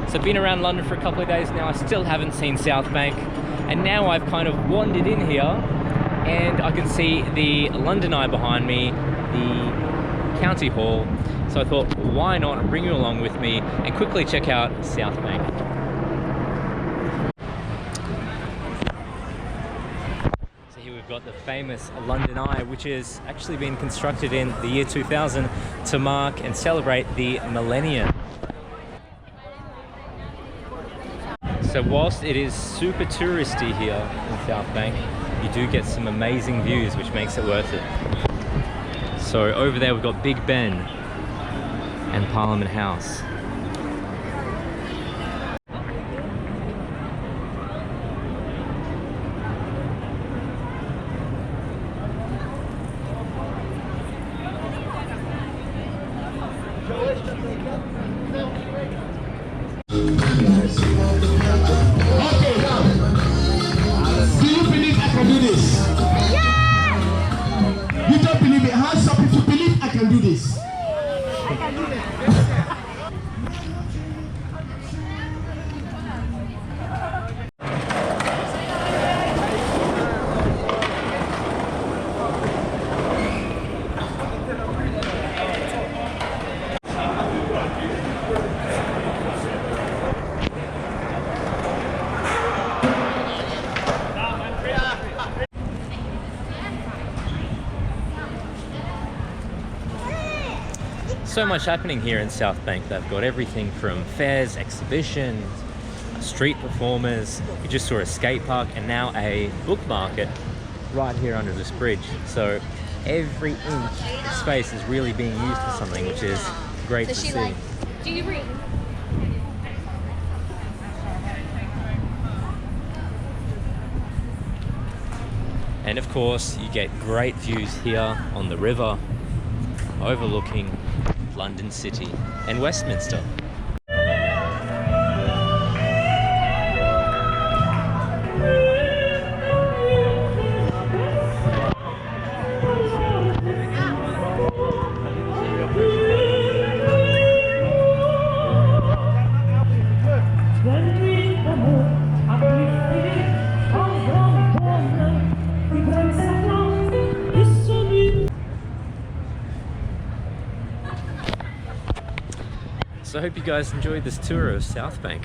So I've been around London for a couple of days now. I still haven't seen Southbank, and now I've kind of wandered in here and I can see the London Eye behind me, the County Hall. So I thought, why not bring you along with me and quickly check out Southbank. So here we've got the famous London Eye, which has actually been constructed in the year 2000 to mark and celebrate the millennium. So whilst it is super touristy here in Southbank, you do get some amazing views, which makes it worth it. So over there we've got Big Ben and Parliament House. So much happening here in Southbank. They've got everything from fairs, exhibitions, street performers. We just saw a skate park and now a book market right here under this bridge. So every inch of space is really being used for something, which is great to see. Do you read? And of course, you get great views here on the river, overlooking London City and Westminster. So I hope you guys enjoyed this tour of Southbank.